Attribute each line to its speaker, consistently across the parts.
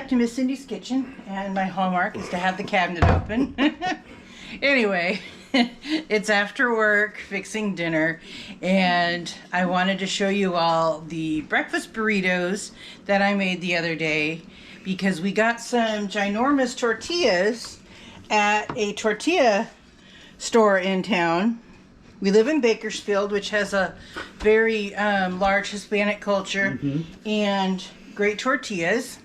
Speaker 1: to Miss Cindy's kitchen, and my hallmark is to have the cabinet open. Anyway, it's after work fixing dinner, and I wanted to show you all the breakfast burritos that I made the other day, because we got some ginormous tortillas at a tortilla store in town. We live in Bakersfield, which has a very large Hispanic culture and great tortillas.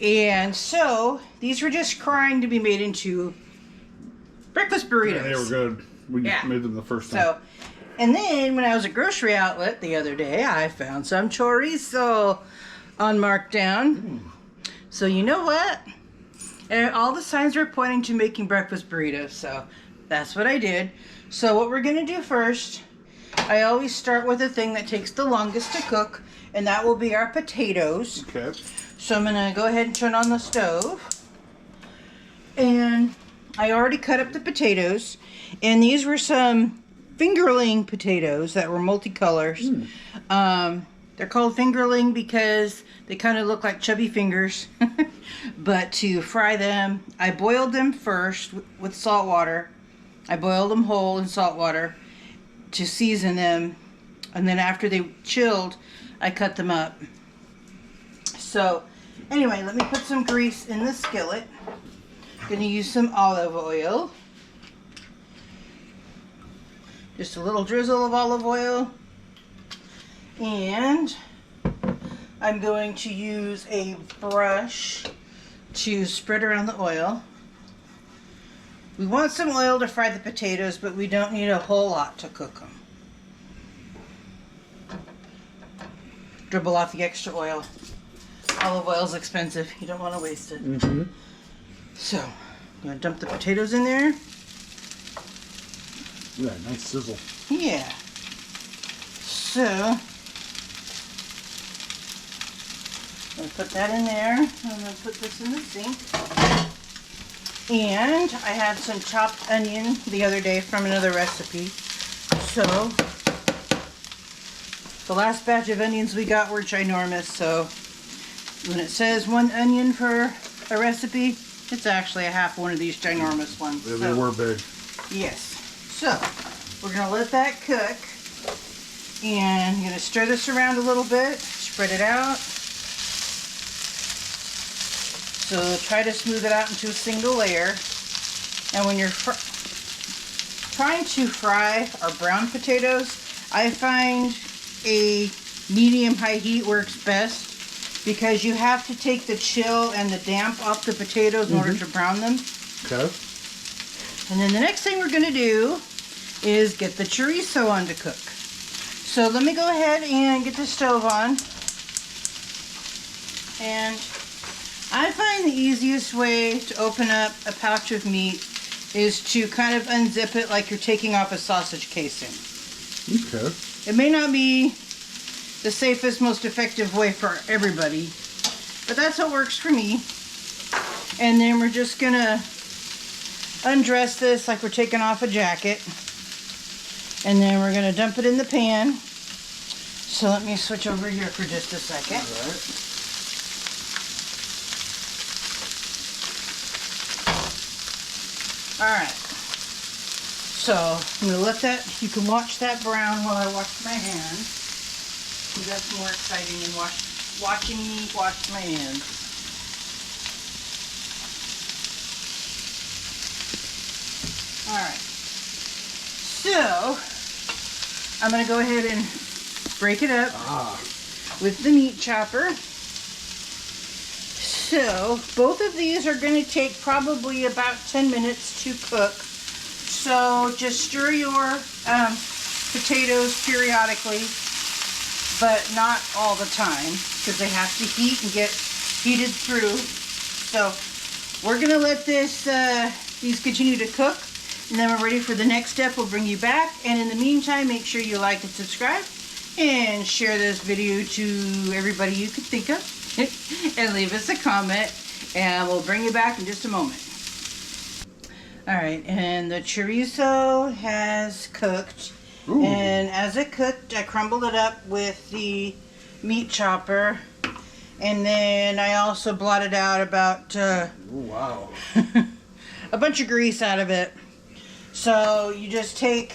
Speaker 1: And so these were just crying to be made into breakfast burritos.
Speaker 2: Yeah, they were good. We made them the first time.
Speaker 1: So, and then when I was at grocery outlet the other day, I found some chorizo on markdown. So you know what? And all the signs were pointing to making breakfast burritos, so that's what I did. So what we're gonna do first, I always start with the thing that takes the longest to cook, and that will be our potatoes.
Speaker 2: Okay.
Speaker 1: So I'm gonna go ahead and turn on the stove. And I already cut up the potatoes, and these were some fingerling potatoes that were multicolors. They're called fingerling because they kind of look like chubby fingers. But to fry them, I boiled them first with salt water. I boiled them whole in salt water to season them, and then after they chilled, I cut them up. So anyway, let me put some grease in the skillet. I'm going to use some olive oil. Just a little drizzle of olive oil. And I'm going to use a brush to spread around the oil. We want some oil to fry the potatoes, but we don't need a whole lot to cook them. Dribble off the extra oil. Olive oil is expensive. You don't want to waste it. So, I'm going to dump the potatoes in there.
Speaker 2: Yeah, nice sizzle.
Speaker 1: Yeah. So, I'm going to put that in there. I'm going to put this in the sink. And I had some chopped onion the other day from another recipe. So, the last batch of onions we got were ginormous, so when it says 1 onion for a recipe, it's actually a half one of these ginormous ones.
Speaker 2: Yeah, they were big.
Speaker 1: Yes. So, we're going to let that cook. And I'm going to stir this around a little bit, spread it out. So try to smooth it out into a single layer. And when you're trying to fry our brown potatoes, I find a medium-high heat works best, because you have to take the chill and the damp off the potatoes in order to brown them.
Speaker 2: Okay.
Speaker 1: And then the next thing we're going to do is get the chorizo on to cook. So let me go ahead and get the stove on. And I find the easiest way to open up a pouch of meat is to kind of unzip it like you're taking off a sausage casing.
Speaker 2: Okay.
Speaker 1: It may not be the safest, most effective way for everybody, but that's what works for me. And then we're just gonna undress this like we're taking off a jacket. And then we're gonna dump it in the pan. So let me switch over here for just a second.
Speaker 2: All right.
Speaker 1: Alright, so I'm going to let that, you can watch that brown while I wash my hands. That's more exciting than watching me wash my hands. Alright, so I'm going to go ahead and break it up with the meat chopper. So, both of these are going to take probably about 10 minutes to cook. So, just stir your potatoes periodically, but not all the time, because they have to heat and get heated through. So, we're going to let these continue to cook, and then we're ready for the next step. We'll bring you back, and in the meantime, make sure you like and subscribe, and share this video to everybody you could think of. And leave us a comment, and we'll bring you back in just a moment. Alright, and the chorizo has cooked.
Speaker 2: Ooh.
Speaker 1: And as it cooked, I crumbled it up with the meat chopper. And then I also blotted out about
Speaker 2: Wow.
Speaker 1: a bunch of grease out of it. So you just take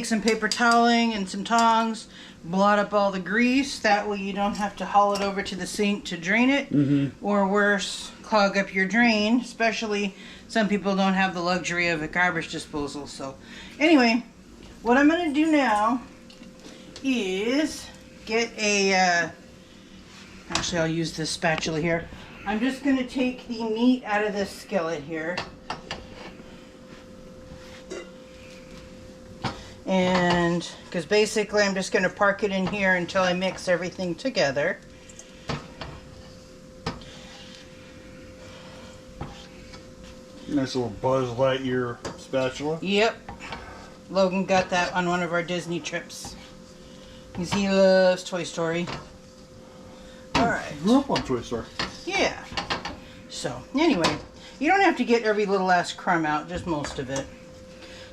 Speaker 1: some paper toweling and some tongs, blot up all the grease. That way you don't have to haul it over to the sink to drain it, or worse, clog up your drain. Especially some people don't have the luxury of a garbage disposal. So anyway, what I'm going to do now is get a, actually I'll use this spatula here. I'm just going to take the meat out of this skillet here. And because basically I'm just going to park it in here until I mix everything together.
Speaker 2: Nice little Buzz Lightyear spatula.
Speaker 1: Yep. Logan got that on one of our Disney trips. Because he loves Toy Story. Alright.
Speaker 2: Grew up on Toy Story.
Speaker 1: Yeah. So, anyway, you don't have to get every little last crumb out, just most of it.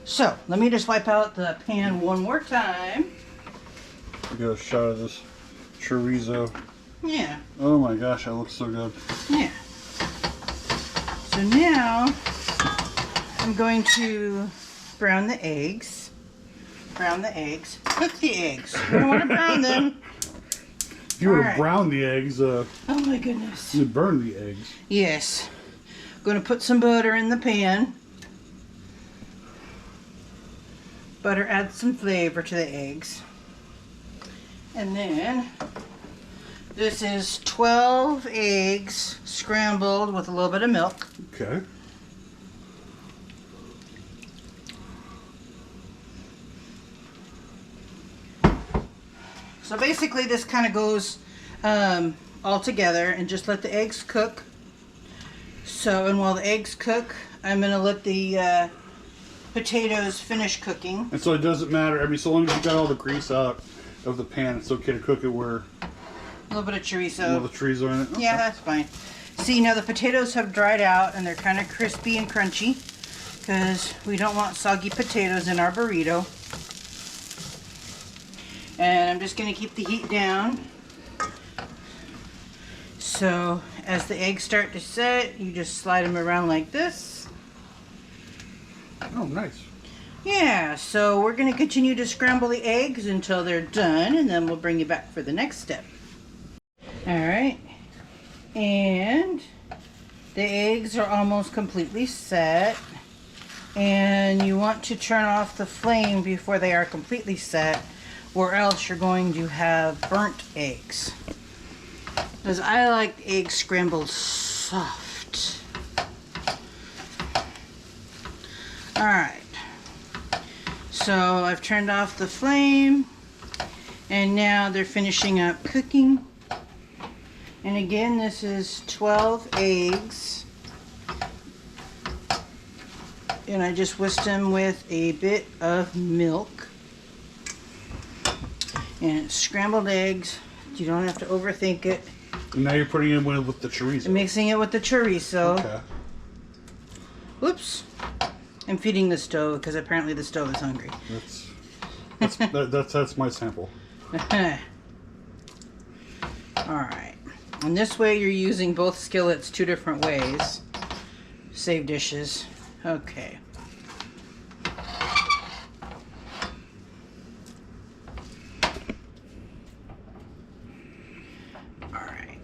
Speaker 1: So, let me just wipe out the pan one more time.
Speaker 2: I got a shot of this chorizo.
Speaker 1: Yeah.
Speaker 2: Oh my gosh, that looks so good.
Speaker 1: Yeah. So now, I'm going to brown the eggs. Brown the eggs. Cook the eggs. You don't want to brown them.
Speaker 2: If you were to
Speaker 1: Alright.
Speaker 2: brown the eggs,
Speaker 1: Oh my goodness.
Speaker 2: you'd burn the eggs.
Speaker 1: Yes. I'm going to put some butter in the pan. Butter adds some flavor to the eggs. And then this is 12 eggs scrambled with a little bit of milk.
Speaker 2: Okay.
Speaker 1: So basically this kind of goes all together, and just let the eggs cook. So, and while the eggs cook, I'm going to let the potatoes finish cooking.
Speaker 2: And so it doesn't matter. I mean, so long as you got all the grease out of the pan, it's okay to cook it where
Speaker 1: A little bit of chorizo.
Speaker 2: all the trees are in it. Okay.
Speaker 1: Yeah, that's fine. See, now the potatoes have dried out and they're kind of crispy and crunchy because we don't want soggy potatoes in our burrito. And I'm just going to keep the heat down. So as the eggs start to set, you just slide them around like this.
Speaker 2: Oh, nice.
Speaker 1: Yeah, so we're going to continue to scramble the eggs until they're done, and then we'll bring you back for the next step. Alright, and the eggs are almost completely set, and you want to turn off the flame before they are completely set, or else you're going to have burnt eggs. Because I like eggs scrambled soft. Alright, so I've turned off the flame, and now they're finishing up cooking. And again, this is 12 eggs. And I just whisked them with a bit of milk. And it's scrambled eggs. You don't have to overthink it.
Speaker 2: And now you're putting it in with the chorizo.
Speaker 1: I'm mixing it with the chorizo.
Speaker 2: Okay.
Speaker 1: Whoops. I'm feeding the stove because apparently the stove is hungry.
Speaker 2: That's my sample.
Speaker 1: Alright. And this way you're using both skillets 2 different ways. Save dishes. Okay. Alright.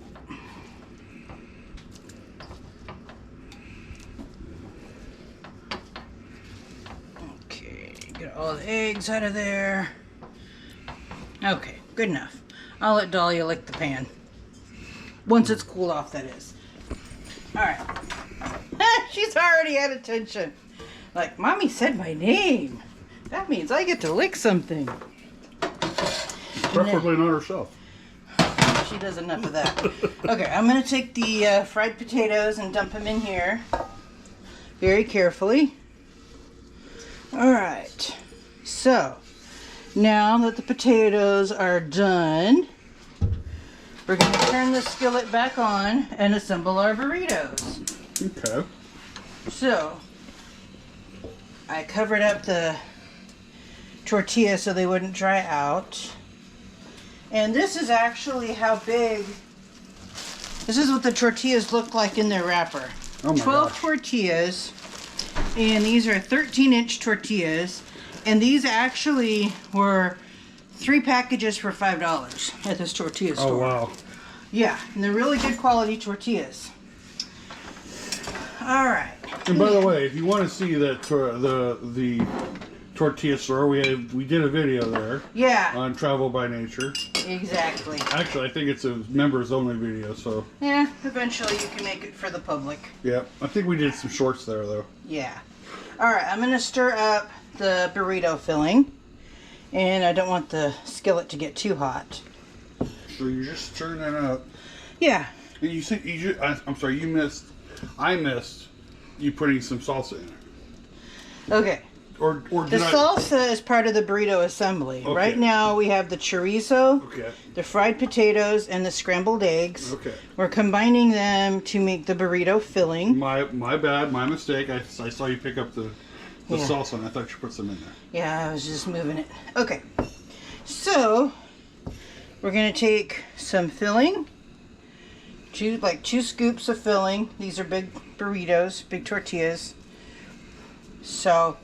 Speaker 1: Okay, get all the eggs out of there. Okay, good enough. I'll let Dahlia lick the pan. Once it's cooled off, that is. Alright. She's already at attention. Like, Mommy said my name. That means I get to lick something.
Speaker 2: Preferably not herself.
Speaker 1: She does enough of that. Okay, I'm going to take the fried potatoes and dump them in here. Very carefully. Alright. So, now that the potatoes are done, we're going to turn the skillet back on and assemble our burritos.
Speaker 2: Okay.
Speaker 1: So, I covered up the tortilla so they wouldn't dry out. And this is actually how big, this is what the tortillas look like in their wrapper.
Speaker 2: Oh my
Speaker 1: 12
Speaker 2: gosh.
Speaker 1: tortillas, and these are 13-inch tortillas. And these actually were 3 packages for $5 at this tortilla store.
Speaker 2: Oh wow.
Speaker 1: Yeah, and they're really good quality tortillas. All right.
Speaker 2: And by the way, if you want to see that the tortilla store, we did a video there.
Speaker 1: Yeah.
Speaker 2: On Travel by Nature.
Speaker 1: Exactly.
Speaker 2: Actually, I think it's a members only video, so.
Speaker 1: Yeah, eventually you can make it for the public.
Speaker 2: Yeah, I think we did some shorts there though.
Speaker 1: Yeah. All right, I'm gonna stir up the burrito filling, and I don't want the skillet to get too hot.
Speaker 2: So you're just stirring that up.
Speaker 1: Yeah.
Speaker 2: And you said I'm sorry, you missed. I missed you putting some salsa in it.
Speaker 1: Okay.
Speaker 2: Or
Speaker 1: The
Speaker 2: did I?
Speaker 1: salsa is part of the burrito assembly.
Speaker 2: Okay.
Speaker 1: Right now we have the chorizo,
Speaker 2: Okay.
Speaker 1: the fried potatoes, and the scrambled eggs.
Speaker 2: Okay.
Speaker 1: We're combining them to make the burrito filling.
Speaker 2: My bad, my mistake. I saw you pick up the
Speaker 1: Yeah.
Speaker 2: salsa and I thought you put some in there.
Speaker 1: Yeah, I was just moving it. Okay. So we're gonna take some filling. Two scoops of filling. These are big burritos, big tortillas. So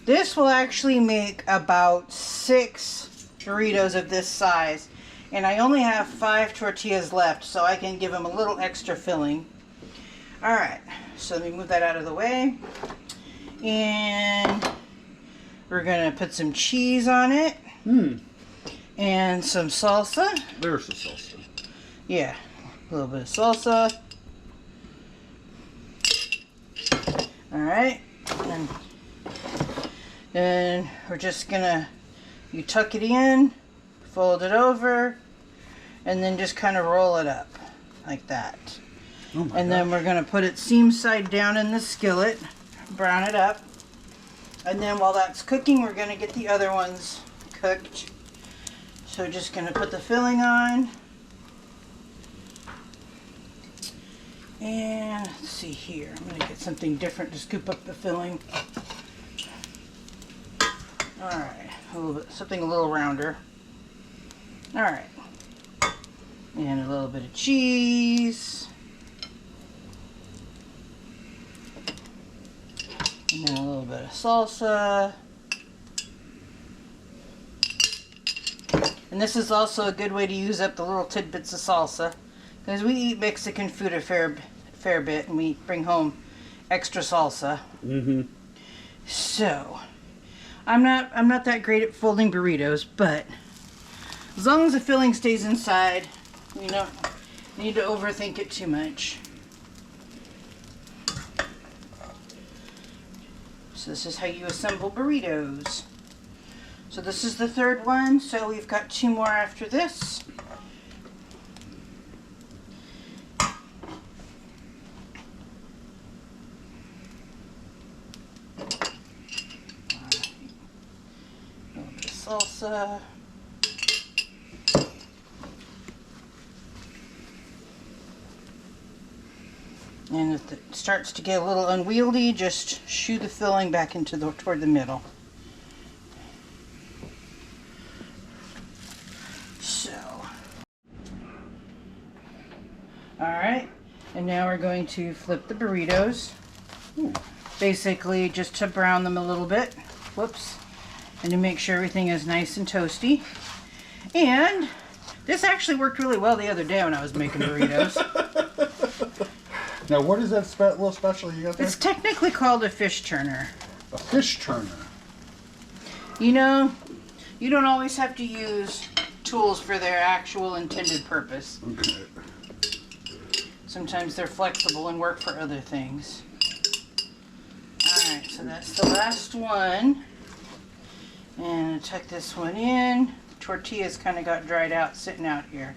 Speaker 1: this will actually make about 6 burritos of this size. And I only have 5 tortillas left, so I can give them a little extra filling. Alright, so let me move that out of the way. And we're going to put some cheese on it. And some salsa.
Speaker 2: There's the salsa.
Speaker 1: Yeah, a little bit of salsa. Alright. And then we're just gonna, you tuck it in, fold it over, and then just kind of roll it up like that.
Speaker 2: Oh my
Speaker 1: And then we're gonna put it seam side down in the skillet, brown it up. And then while that's cooking, we're gonna get the other ones cooked. So just gonna put the filling on. And let's see here, I'm gonna get something different to scoop up the filling. Alright, something a little rounder. Alright. And a little bit of cheese. And then a little bit of salsa. And this is also a good way to use up the little tidbits of salsa. Because we eat Mexican food a fair bit, and we bring home extra salsa. So, I'm not that great at folding burritos, but as long as the filling stays inside, we don't need to overthink it too much. So this is how you assemble burritos. So this is the third one, so we've got 2 more after this. Salsa. And if it starts to get a little unwieldy, just shoo the filling back into toward the middle. So, all right, and now we're going to flip the burritos. Basically, just to brown them a little bit. Whoops. And to make sure everything is nice and toasty. And this actually worked really well the other day when I was making burritos.
Speaker 2: Now, what is that little special you got there?
Speaker 1: It's technically called a fish turner.
Speaker 2: A fish turner.
Speaker 1: You know, you don't always have to use tools for their actual intended purpose.
Speaker 2: Okay.
Speaker 1: Sometimes they're flexible and work for other things. Alright, so that's the last one. And I'll tuck this one in. Tortillas kind of got dried out, sitting out here.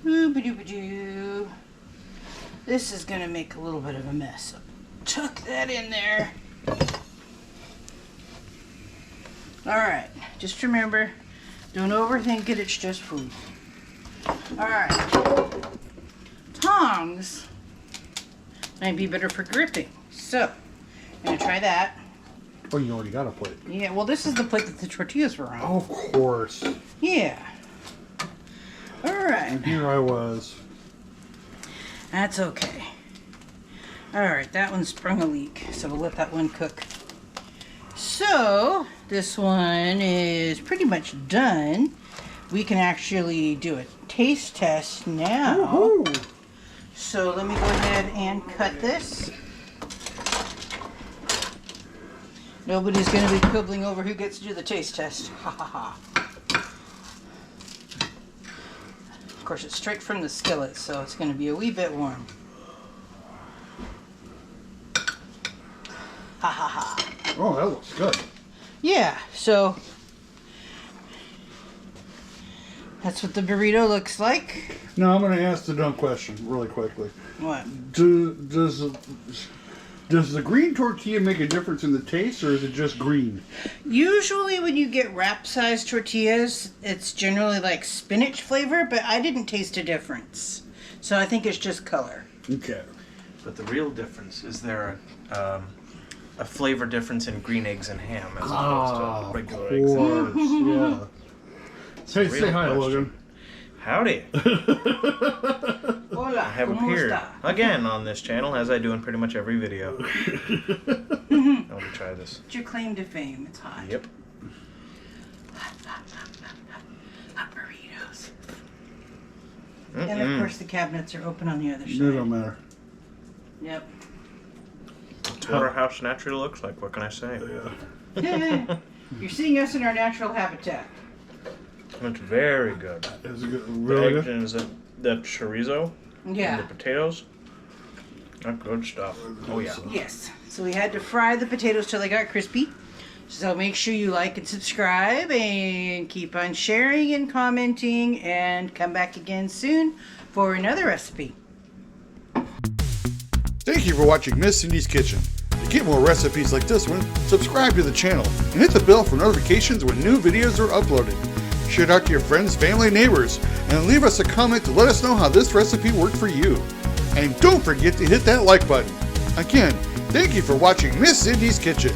Speaker 1: Ooh-ba-doo-ba-doo. This is going to make a little bit of a mess. So tuck that in there. Alright, just remember, don't overthink it, it's just food. Alright. Tongs might be better for gripping. So, I'm going to try that.
Speaker 2: Oh, you already got a plate.
Speaker 1: Yeah, well, this is the plate that the tortillas were on.
Speaker 2: Oh, of course.
Speaker 1: Yeah. All right.
Speaker 2: And here I was.
Speaker 1: That's okay. All right, that one sprung a leak, so we'll let that one cook. So this one is pretty much done. We can actually do a taste test now.
Speaker 2: Woohoo!
Speaker 1: So let me go ahead and cut this. Nobody's going to be quibbling over who gets to do the taste test. Ha ha ha. Of course, it's straight from the skillet, so it's going to be a wee bit warm. Ha ha ha.
Speaker 2: Oh, that looks good.
Speaker 1: Yeah, so that's what the burrito looks like.
Speaker 2: Now I'm going to ask the dumb question really quickly.
Speaker 1: What?
Speaker 2: Does the green tortilla make a difference in the taste, or is it just green?
Speaker 1: Usually when you get wrap-sized tortillas, it's generally like spinach flavor, but I didn't taste a difference. So I think it's just color.
Speaker 2: Okay.
Speaker 3: But the real difference is there a flavor difference in green eggs and ham as opposed to regular eggs.
Speaker 2: Of course, yeah. Hey,
Speaker 3: Real
Speaker 2: say hi,
Speaker 3: question.
Speaker 2: Logan.
Speaker 3: Howdy.
Speaker 1: Hola,
Speaker 3: I have
Speaker 1: ¿cómo
Speaker 3: appeared
Speaker 1: está?
Speaker 3: again on this channel, as I do in pretty much every video. Let me try this.
Speaker 1: It's your claim to fame. It's hot.
Speaker 3: Yep.
Speaker 1: Hot burritos. And of course the cabinets are open on the other
Speaker 2: It
Speaker 1: side.
Speaker 2: don't matter.
Speaker 1: Yep.
Speaker 3: That's what our house naturally looks like. What can I say?
Speaker 2: Yeah.
Speaker 1: You're seeing us in our natural habitat.
Speaker 3: It's very good.
Speaker 2: Is it good?
Speaker 3: The
Speaker 2: Really
Speaker 3: eggs
Speaker 2: good?
Speaker 3: and the chorizo
Speaker 1: Yeah.
Speaker 3: and the potatoes. That's good stuff. Oh yeah.
Speaker 1: Yes. So we had to fry the potatoes till they got crispy. So make sure you like and subscribe and keep on sharing and commenting, and come back again soon for another recipe.
Speaker 4: Thank you for watching Miss Cindy's Kitchen. To get more recipes like this one, subscribe to the channel and hit the bell for notifications when new videos are uploaded. Share it out to your friends, family, neighbors, and leave us a comment to let us know how this recipe worked for you. And don't forget to hit that like button. Again, thank you for watching Miss Cindy's Kitchen.